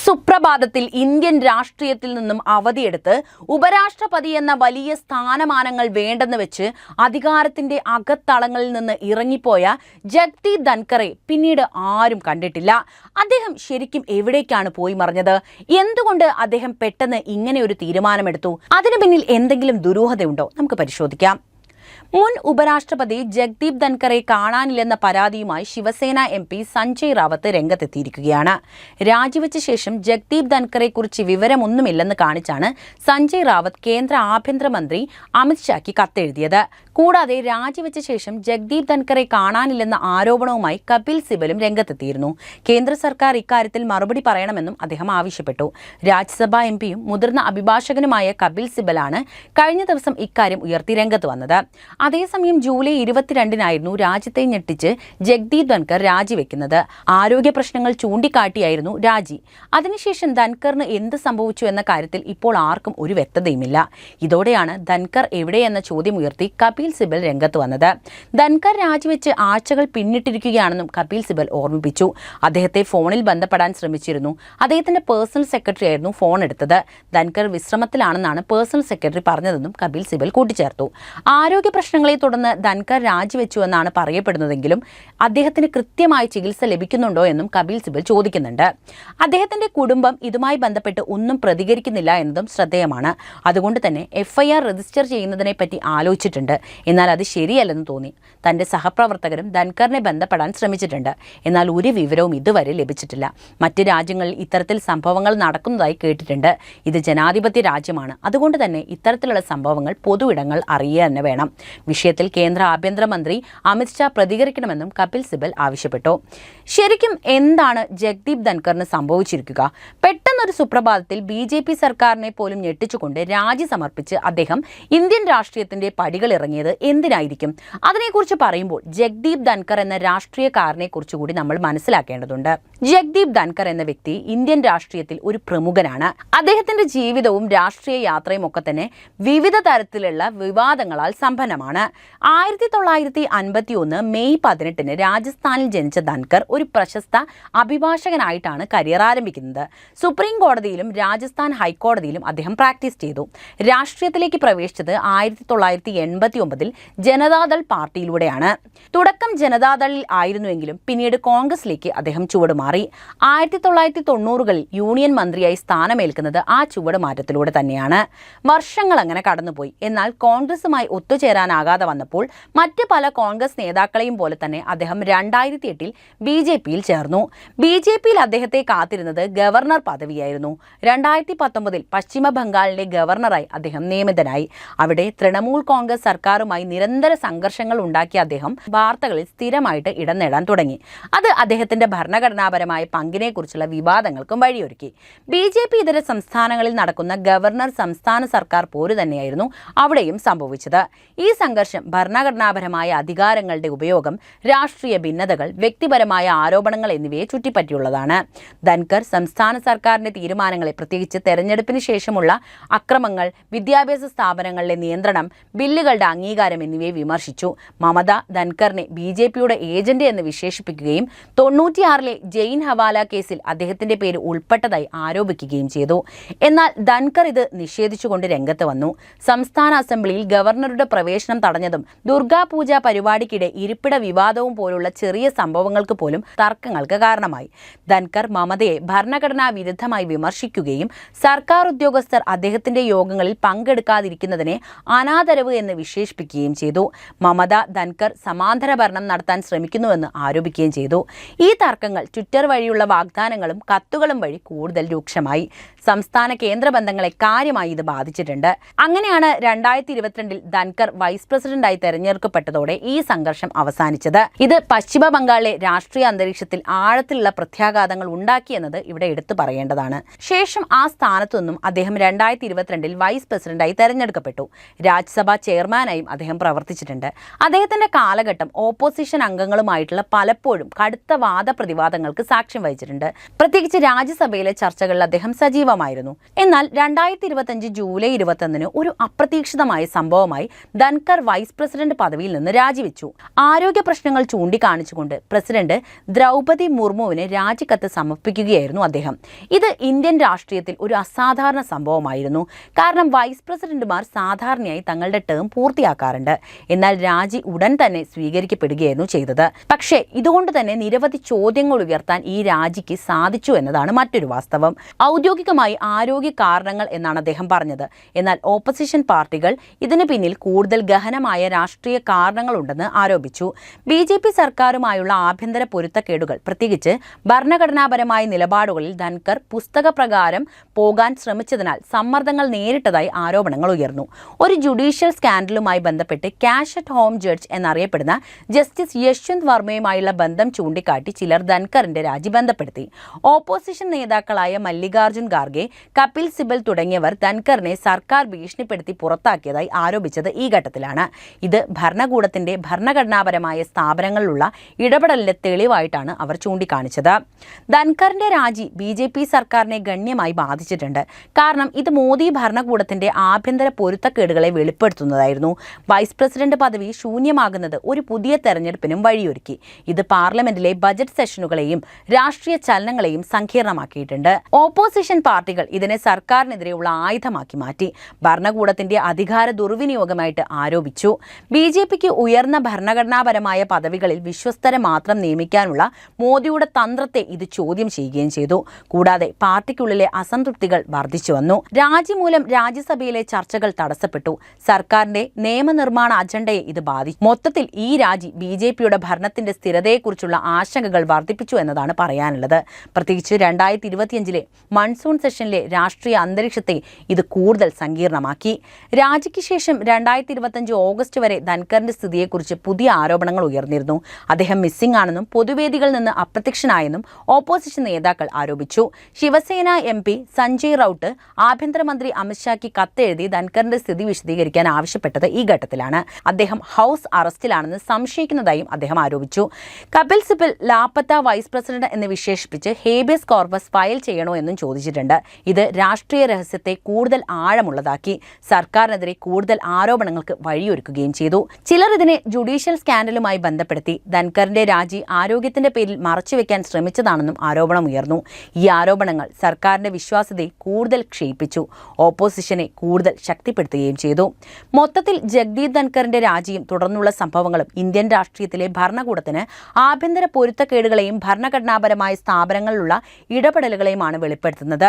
സുപ്രഭാതത്തിൽ ഇന്ത്യൻ രാഷ്ട്രീയത്തിൽ നിന്നും അവധിയെടുത്ത് ഉപരാഷ്ട്രപതി എന്ന വലിയ സ്ഥാനമാനങ്ങൾ വേണ്ടെന്ന് വെച്ച് അധികാരത്തിന്റെ അകത്തളങ്ങളിൽ നിന്ന് ഇറങ്ങിപ്പോയ ജഗ്ദീപ് ധൻഖറെ പിന്നീട് ആരും കണ്ടിട്ടില്ല. അദ്ദേഹം ശരിക്കും എവിടേക്കാണ് പോയി മറഞ്ഞത്? എന്തുകൊണ്ട് അദ്ദേഹം പെട്ടെന്ന് ഇങ്ങനെ ഒരു തീരുമാനമെടുത്തു? അതിനു പിന്നിൽ എന്തെങ്കിലും ദുരൂഹതയുണ്ടോ? നമുക്ക് പരിശോധിക്കാം. മുൻ ഉപരാഷ്ട്രപതി ജഗ്ദീപ് ധൻഖറെ കാണാനില്ലെന്ന പരാതിയുമായി ശിവസേന MP സഞ്ജയ് റാവത്ത് രംഗത്തെത്തിയിരിക്കുകയാണ്. രാജിവെച്ച ശേഷം ജഗ്ദീപ് ധൻഖറെ കുറിച്ച് വിവരമൊന്നുമില്ലെന്ന് കാണിച്ചാണ് സഞ്ജയ് റാവത്ത് കേന്ദ്ര ആഭ്യന്തരമന്ത്രി അമിത് ഷായ്ക്ക് കത്തെഴുതിയത്. കൂടാതെ രാജിവെച്ച ശേഷം ജഗ്ദീപ് ധൻഖറെ കാണാനില്ലെന്ന ആരോപണവുമായി കപിൽ സിബലും രംഗത്തെത്തിയിരുന്നു. കേന്ദ്ര സർക്കാർ ഇക്കാര്യത്തിൽ മറുപടി പറയണമെന്നും അദ്ദേഹം ആവശ്യപ്പെട്ടു. രാജ്യസഭാ MPയും മുതിർന്ന അഭിഭാഷകനുമായ കപിൽ സിബലാണ് കഴിഞ്ഞ ദിവസം ഇക്കാര്യം ഉയർത്തി രംഗത്ത് വന്നത്. അതേസമയം ജൂലൈ 22-നായിരുന്നു രാജ്യത്തെ ഞെട്ടിച്ച് ജഗ്ദീപ് ധൻഖർ രാജിവെക്കുന്നത്. ആരോഗ്യ പ്രശ്നങ്ങൾ ചൂണ്ടിക്കാട്ടിയായിരുന്നു രാജി. അതിനുശേഷം ധൻഖറിന് എന്ത് സംഭവിച്ചു എന്ന കാര്യത്തിൽ ഇപ്പോൾ ആർക്കും ഒരു വ്യക്തതയുമില്ല. ഇതോടെയാണ് ധൻഖർ എവിടെയെന്ന ചോദ്യം ഉയർത്തി കപിൽ സിബൽ രംഗത്ത് വന്നത്. ധൻഖർ രാജിവെച്ച് ആഴ്ചകൾ പിന്നിട്ടിരിക്കുകയാണെന്നും കപിൽ സിബൽ ഓർമ്മിപ്പിച്ചു. അദ്ദേഹത്തെ ഫോണിൽ ബന്ധപ്പെടാൻ ശ്രമിച്ചിരുന്നു. അദ്ദേഹത്തിന്റെ പേഴ്സണൽ സെക്രട്ടറി ആയിരുന്നു ഫോൺ എടുത്തത്. ധൻഖർ വിശ്രമത്തിലാണെന്നാണ് പേഴ്സണൽ സെക്രട്ടറി പറഞ്ഞതെന്നും കപിൽ സിബൽ കൂട്ടിച്ചേർത്തു. ആരോഗ്യ പ്രശ്നങ്ങളെ തുടർന്ന് ധൻഖർ രാജിവെച്ചുവെന്നാണ് പറയപ്പെടുന്നതെങ്കിലും അദ്ദേഹത്തിന് കൃത്യമായ ചികിത്സ ലഭിക്കുന്നുണ്ടോ എന്നും കപിൽ സിബൽ ചോദിക്കുന്നുണ്ട്. അദ്ദേഹത്തിന്റെ കുടുംബം ഇതുമായി ബന്ധപ്പെട്ട് ഒന്നും പ്രതികരിക്കുന്നില്ല എന്നതും ശ്രദ്ധേയമാണ്. അതുകൊണ്ട് തന്നെ FIR രജിസ്റ്റർ ചെയ്യുന്നതിനെപ്പറ്റി ആലോചിച്ചിട്ടുണ്ട്. എന്നാൽ അത് ശരിയല്ലെന്ന് തോന്നി. തന്റെ സഹപ്രവർത്തകരും ധൻഖറിനെ ബന്ധപ്പെടാൻ ശ്രമിച്ചിട്ടുണ്ട്. എന്നാൽ ഒരു വിവരവും ഇതുവരെ ലഭിച്ചിട്ടില്ല. മറ്റ് രാജ്യങ്ങളിൽ ഇത്തരത്തിൽ സംഭവങ്ങൾ നടക്കുന്നതായി കേട്ടിട്ടുണ്ട്. ഇത് ജനാധിപത്യ രാജ്യമാണ്. അതുകൊണ്ട് തന്നെ ഇത്തരത്തിലുള്ള സംഭവങ്ങൾ പൊതുവിടങ്ങൾ അറിയുക തന്നെ വേണം. വിഷയത്തിൽ കേന്ദ്ര ആഭ്യന്തരമന്ത്രി അമിത് ഷാ പ്രതികരിക്കണമെന്നും കപിൽ സിബൽ ആവശ്യപ്പെട്ടു. ശരിക്കും എന്താണ് ജഗ്ദീപ് ധൻഖറിന് സംഭവിച്ചിരിക്കുക? പെട്ടെന്നൊരു സുപ്രഭാതത്തിൽ BJP സർക്കാരിനെ പോലും ഞെട്ടിച്ചുകൊണ്ട് രാജി സമർപ്പിച്ച് അദ്ദേഹം ഇന്ത്യൻ രാഷ്ട്രീയത്തിന്റെ പടികൾ ഇറങ്ങിയത് എന്തിനായിരിക്കും? അതിനെക്കുറിച്ച് പറയുമ്പോൾ ജഗ്ദീപ് ധൻഖർ എന്ന രാഷ്ട്രീയക്കാരനെ കുറിച്ച് കൂടി നമ്മൾ മനസ്സിലാക്കേണ്ടതുണ്ട്. ജഗ്ദീപ് ധൻഖർ എന്ന വ്യക്തി ഇന്ത്യൻ രാഷ്ട്രീയത്തിൽ ഒരു പ്രമുഖനാണ്. അദ്ദേഹത്തിന്റെ ജീവിതവും രാഷ്ട്രീയ യാത്രയും ഒക്കെ തന്നെ വിവിധ തരത്തിലുള്ള വിവാദങ്ങളാൽ സമ്പന്നമാണ്. 1951 മെയ് 18 രാജസ്ഥാനിൽ ജനിച്ച ധൻഖർ ഒരു പ്രശസ്ത അഭിഭാഷകനായിട്ടാണ് കരിയർ ആരംഭിക്കുന്നത്. സുപ്രീം കോടതിയിലും രാജസ്ഥാൻ ഹൈക്കോടതിയിലും അദ്ദേഹം പ്രാക്ടീസ് ചെയ്തു. രാഷ്ട്രീയത്തിലേക്ക് പ്രവേശിച്ചത് 1989 ജനതാദൾ പാർട്ടിയിലൂടെയാണ്. തുടക്കം ജനതാദളിൽ ആയിരുന്നുവെങ്കിലും പിന്നീട് കോൺഗ്രസിലേക്ക് അദ്ദേഹം ചുവടുമാറി. 1990കളിൽ യൂണിയൻ മന്ത്രിയായി സ്ഥാനമേൽക്കുന്നത് ആ ചുവടുമാറ്റത്തിലൂടെ തന്നെയാണ്. വർഷങ്ങൾ അങ്ങനെ കടന്നുപോയി. എന്നാൽ കോൺഗ്രസുമായി ഒത്തുചേരാനാകാതെ വന്നപ്പോൾ മറ്റ് പല കോൺഗ്രസ് നേതാക്കളെയും പോലെ തന്നെ അദ്ദേഹം 2008 BJPയിൽ ചേർന്നു. BJPയിൽ അദ്ദേഹത്തെ കാത്തിരുന്നത് ഗവർണർ പദവിയായിരുന്നു. 2019 പശ്ചിമ ബംഗാളിലെ ഗവർണറായി അദ്ദേഹം നിയമിതനായി. അവിടെ തൃണമൂൽ കോൺഗ്രസ് സർക്കാരുമായി നിരന്തര സംഘർഷങ്ങൾ ഉണ്ടാക്കിയ അദ്ദേഹം വാർത്തകളിൽ സ്ഥിരമായിട്ട് ഇടം നേടാൻ തുടങ്ങി. അത് അദ്ദേഹത്തിന്റെ ഭരണഘടനാപരമായ പങ്കിനെക്കുറിച്ചുള്ള വിവാദങ്ങൾക്കും വഴിയൊരുക്കി. BJP ഇതര സംസ്ഥാനങ്ങളിൽ നടക്കുന്ന ഗവർണർ സംസ്ഥാന സർക്കാർ പോരു തന്നെയായിരുന്നു അവിടെയും സംഭവിച്ചത്. ഈ സംഘർഷം ഭരണഘടനാപരമായ അധികാരങ്ങളുടെ ഉപയോഗം, രാഷ്ട്രീയ ഭിന്നതകൾ, വ്യക്തിപരമായ ആരോപണങ്ങൾ എന്നിവയെ ചുറ്റിപ്പറ്റിയുള്ളതാണ്. ധൻഖർ സംസ്ഥാന സർക്കാരിന്റെ തീരുമാനങ്ങളെ, പ്രത്യേകിച്ച് തെരഞ്ഞെടുപ്പിന് ശേഷമുള്ള അക്രമങ്ങൾ, വിദ്യാഭ്യാസ സ്ഥാപനങ്ങളിലെ നിയന്ത്രണം, ബില്ലുകളുടെ അംഗീകാരം എന്നിവയെ വിമർശിച്ചു. മമത ധൻഖറിനെ BJPയുടെ ഏജന്റ് എന്ന് വിശേഷിപ്പിക്കുകയും 96 ജെയിൻ ഹവാല കേസിൽ അദ്ദേഹത്തിന്റെ പേര് ഉൾപ്പെട്ടതായി ആരോപിക്കുകയും ചെയ്തു. എന്നാൽ ധൻഖർ ഇത് നിഷേധിച്ചുകൊണ്ട് രംഗത്ത് വന്നു. സംസ്ഥാന അസംബ്ലിയിൽ ഗവർണറുടെ പ്രവേശനം തടഞ്ഞതും ദുർഗാപൂജ പരിപാടിക്കിടെ ഇരിപ്പിട വിവാദവും പോലുള്ള ചെറിയ സംഭവങ്ങൾക്ക് പോലും തർക്കങ്ങൾക്ക് കാരണമായി. ധൻഖർ മമതയെ ഭരണഘടനാ വിരുദ്ധമായി വിമർശിക്കുകയും സർക്കാർ ഉദ്യോഗസ്ഥർ അദ്ദേഹത്തിന്റെ യോഗങ്ങളിൽ പങ്കെടുക്കാതിരിക്കുന്നതിനെ അനാദരവ് എന്ന് വിശേഷിപ്പിക്കുകയും ചെയ്തു. മമത ധൻഖർ സമാന്തര ഭരണം നടത്താൻ ശ്രമിക്കുന്നുവെന്ന് ആരോപിക്കുകയും ചെയ്തു. ഈ തർക്കങ്ങൾ ട്വിറ്റർ വഴിയുള്ള വാഗ്ദാനങ്ങളും കത്തുകളും വഴി കൂടുതൽ രൂക്ഷമായി. സംസ്ഥാന കേന്ദ്ര ബന്ധങ്ങളെ കാര്യമായി ഇത് ബാധിച്ചിട്ടുണ്ട്. അങ്ങനെയാണ് 2022 ധൻഖർ വൈസ് പ്രസിഡന്റായി തെരഞ്ഞെടുക്കപ്പെട്ടതോടെ ഈ സംഘർഷം അവസാനിച്ചത്. ഇത് പശ്ചിമ ബംഗാളിലെ രാഷ്ട്രീയ അന്തരീക്ഷത്തിൽ ആഴത്തിലുള്ള പ്രത്യാഘാതങ്ങൾ ഉണ്ടാക്കിയെന്നത് ഇവിടെ എടുത്തു പറയേണ്ടതാണ്. ശേഷം ആ സ്ഥാനത്തു നിന്നും അദ്ദേഹം 2022 വൈസ് പ്രസിഡന്റായി തെരഞ്ഞെടുക്കപ്പെട്ടു. രാജ്യസഭാ ചെയർമാനായും അദ്ദേഹം പ്രവർത്തിച്ചിട്ടുണ്ട്. അദ്ദേഹത്തിന്റെ കാലഘട്ടം ഓപ്പോസിഷൻ അംഗങ്ങളുമായിട്ടുള്ള പലപ്പോഴും കടുത്ത വാദപ്രതിവാദങ്ങൾക്ക് സാക്ഷ്യം വഹിച്ചിട്ടുണ്ട്. പ്രത്യേകിച്ച് രാജ്യസഭയിലെ ചർച്ചകളിൽ അദ്ദേഹം സജീവമായിരുന്നു. എന്നാൽ 2025 ജൂലൈ 21 ഒരു അപ്രതീക്ഷിതമായ സംഭവമായി ധൻഖർ വൈസ് പ്രസിഡന്റ് പദവിയിൽ നിന്ന് രാജിവെച്ചു. ആരോഗ്യ പ്രശ്നങ്ങൾ ചൂണ്ടിക്കാണിച്ചുകൊണ്ട് പ്രസിഡന്റ് ദ്രൗപദി മുർമുവിന് രാജിക്കത്ത് സമർപ്പിക്കുകയായിരുന്നു അദ്ദേഹം. ഇത് ഇന്ത്യൻ രാഷ്ട്രീയത്തിൽ ഒരു അസാധാരണ സംഭവമായിരുന്നു. കാരണം വൈസ് പ്രസിഡന്റുമാർ സാധാരണയായി തങ്ങളുടെ ടേം പൂർത്തിയാക്കാറുണ്ട്. എന്നാൽ രാജി ഉടൻ തന്നെ സ്വീകരിക്കപ്പെടുകയായിരുന്നു ചെയ്തത്. പക്ഷേ ഇതുകൊണ്ട് തന്നെ നിരവധി ചോദ്യങ്ങൾ ഉയർത്താൻ ഈ രാജിക്ക് സാധിച്ചു എന്നതാണ് മറ്റൊരു വാസ്തവം. ഔദ്യോഗികമായി ആരോഗ്യ കാരണങ്ങൾ എന്നാണ് അദ്ദേഹം പറഞ്ഞത്. എന്നാൽ ഓപ്പോസിഷൻ പാർട്ടികൾ ഇതിന് പിന്നിൽ കൂടുതൽ ഗഹനമായ രാഷ്ട്രീയ കാരണങ്ങളുണ്ടെന്ന് ആരോപിച്ചു. BJP സർക്കാരുമായുള്ള ആഭ്യന്തര പൊരുത്തക്കേടുകൾ, പ്രത്യേകിച്ച് ഭരണഘടനാപരമായ നിലപാടുകളിൽ ധൻകർ പുസ്തകപ്രകാരം പോകാൻ ശ്രമിച്ചതിനാൽ സമ്മർദ്ദങ്ങൾ നേരിട്ടതായി ആരോപണങ്ങൾ ഉയർന്നു. ഒരു ജുഡീഷ്യൽ സ്കാൻഡലുമായി ബന്ധപ്പെട്ട് ക്യാഷ് അറ്റ് ഹോം ജഡ്ജ് എന്നറിയപ്പെടുന്ന ജസ്റ്റിസ് യശ്വന്ത് വർമ്മയുമായുള്ള ബന്ധം ചൂണ്ടിക്കാട്ടി ചിലർ ധൻകറിന്റെ രാജി ബന്ധപ്പെടുത്തി. ഓപ്പോസിഷൻ നേതാക്കളായ മല്ലികാർജുൻ ഖാർഗെ, കപിൽ സിബൽ തുടങ്ങിയവർ ധൻകറിനെ സർക്കാർ ഭീഷണിപ്പെടുത്തി പുറത്താക്കിയതായി ആരോപിച്ചത് ഈ ഘട്ടത്തിലാണ്. ഇത് ഭരണകൂടത്തിന്റെ ഭരണഘടനാപരമായ സ്ഥാപനങ്ങളിലുള്ള ഇടപെടലിന്റെ തെളിവായിട്ടാണ് അവർ ചൂണ്ടിക്കാണിച്ചത്. ധൻകറിന്റെ രാജി BJP സർക്കാരിനെ ഗണ്യമായി ബാധിച്ചിട്ടുണ്ട്. കാരണം ഇത് മോദി ഭരണകൂടത്തിന്റെ ആഭ്യന്തര പൊരുത്തക്കേടുകളെ വെളിപ്പെടുത്തുന്നതായിരുന്നു. വൈസ് പ്രസിഡന്റ് പദവി ശൂന്യമാകുന്നത് ഒരു പുതിയ തെരഞ്ഞെടുപ്പിനും വഴിയൊരുക്കി. ഇത് പാർലമെന്റിലെ ബജറ്റ് സെഷനുകളെയും രാഷ്ട്രീയ ചലനങ്ങളെയും സങ്കീർണമാക്കിയിട്ടുണ്ട്. ഓപ്പോസിഷൻ പാർട്ടികൾ ഇതിനെ സർക്കാരിനെതിരെയുള്ള ആയുധമാക്കി മാറ്റി. ഭരണകൂടത്തിന്റെ അധികാര ദുർവിനിയോഗമായിട്ട് ആരോപിച്ചു. BJPക്ക് ഉയർന്ന ഭരണഘടനാപരമായ പദവികളിൽ വിശ്വസ്തരെ മാത്രം നിയമിക്കാനുള്ള മോദിയുടെ തന്ത്രത്തെ ഇത് ചോദ്യം ചെയ്യുകയും ചെയ്തു. കൂടാതെ പാർട്ടിക്കുള്ളിലെ അസംതൃപ്തികൾ വർദ്ധിച്ചു വന്നു. രാജി മൂലം രാജ്യസഭയിലെ ചർച്ചകൾ തടസ്സപ്പെട്ടു. സർക്കാരിന്റെ നിയമനിർമ്മാണ അജണ്ടയെ ഇത് ബാധിച്ചു. മൊത്തത്തിൽ ഈ രാജി BJPയുടെ ഭരണത്തിന്റെ സ്ഥിരതയെക്കുറിച്ചുള്ള ആശങ്കകൾ വർദ്ധിപ്പിച്ചു എന്നതാണ് പറയാനുള്ളത്. പ്രത്യേകിച്ച് 2025 മൺസൂൺ സെഷനിലെ രാഷ്ട്രീയ അന്തരീക്ഷത്തെ ഇത് കൂടുതൽ സങ്കീർണമാക്കി. രാജിക്ക് ശേഷം 2025 ഓഗസ്റ്റ് വരെ ധൻകറിന്റെ സ്ഥിതിയെക്കുറിച്ച് പുതിയ ആരോപണങ്ങൾ ഉയർന്നിരുന്നു. അദ്ദേഹം മിസ്സിംഗ് ആണെന്നും പൊതുവേദികളിൽ നിന്ന് അപ്രത്യക്ഷനായെന്നും ഓപ്പോസിഷൻ നേതാക്കൾ ആരോപിച്ചു. ശിവസേന MP സഞ്ജയ് റൌട്ട് ആഭ്യന്തരമന്ത്രി അമിത്ഷായ്ക്ക് കത്തെഴുതി ധൻകറിന്റെ സ്ഥിതി വിശദീകരിക്കാൻ ആവശ്യപ്പെട്ടത് ഈ ഘട്ടത്തിലാണ്. അദ്ദേഹം ഹൗസ് അറസ്റ്റിലാണെന്ന് സംശയിക്കുന്നതായും അദ്ദേഹം ആരോപിച്ചു. കപിൽ സിബൽ ലാപ്പത്ത വൈസ് പ്രസിഡന്റ് എന്ന് വിശേഷിപ്പിച്ച് ഹേബിയസ് കോർപ്പസ് ഫയൽ ചെയ്യണോ എന്നും ചോദിച്ചിട്ടുണ്ട്. ഇത് രാഷ്ട്രീയ രഹസ്യത്തെ കൂടുതൽ ആഴമുള്ളതാക്കി. സർക്കാരിനെതിരെ കൂടുതൽ ആരോപണങ്ങൾക്ക് വഴിയൊരുക്കുകയും ചെയ്തു. ചിലർ ഇതിനെ ജുഡീഷ്യൽ സ്കാൻഡലുമായി ബന്ധപ്പെടുത്തി. ധൻകറിന്റെ രാജി ആരോഗ്യത്തിന്റെ പേരിൽ മറച്ചുവെക്കാൻ ശ്രമിച്ചതാണെന്നും ആരോപണം ഉയർന്നു. ഈ ആരോപണങ്ങൾ സർക്കാരിന്റെ വിശ്വാസ്യതയെ കൂടുതൽ ക്ഷയിപ്പിച്ചു, ഓപ്പോസിഷനെ കൂടുതൽ ശക്തിപ്പെടുത്തുകയും ചെയ്തു. മൊത്തത്തിൽ ജഗ്ദീപ് ധൻകറിന്റെ രാജിയും തുടർന്നുള്ള സംഭവങ്ങളും ഇന്ത്യൻ രാഷ്ട്രീയത്തിലെ ഭരണകൂടത്തിന് ആഭ്യന്തര പൊരുത്തക്കേടുകളെയും ഭരണഘടനാപരമായ സ്ഥാപനങ്ങളിലുള്ള ഇടപെടലുകളെയുമാണ് വെളിപ്പെടുത്തുന്നത്.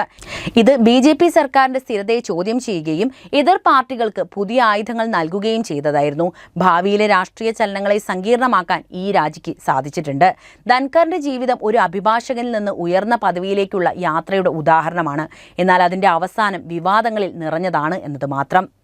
ഇത് BJP സർക്കാരിന്റെ സ്ഥിരതയെ ചോദ്യം ചെയ്യുകയും എതിർ പാർട്ടികൾക്ക് പുതിയ ആയുധങ്ങൾ നൽകുകയും ചെയ്തതായിരുന്നു. ഭാവിയിലെ രാഷ്ട്രീയ ചലനങ്ങളെ സങ്കീർണമാക്കാൻ ഈ രാജിക്ക് സാധിച്ചിട്ടുണ്ട്. ധൻകറിന്റെ ജീവിതം ഒരു അഭിഭാഷകനിൽ നിന്ന് ഉയർന്ന പദവിയിലേക്കുള്ള യാത്രയുടെ ഉദാഹരണമാണ്. എന്നാൽ അതിന്റെ അവസാനം വിവാദങ്ങളിൽ നിറഞ്ഞതാണ് എന്നത് മാത്രം.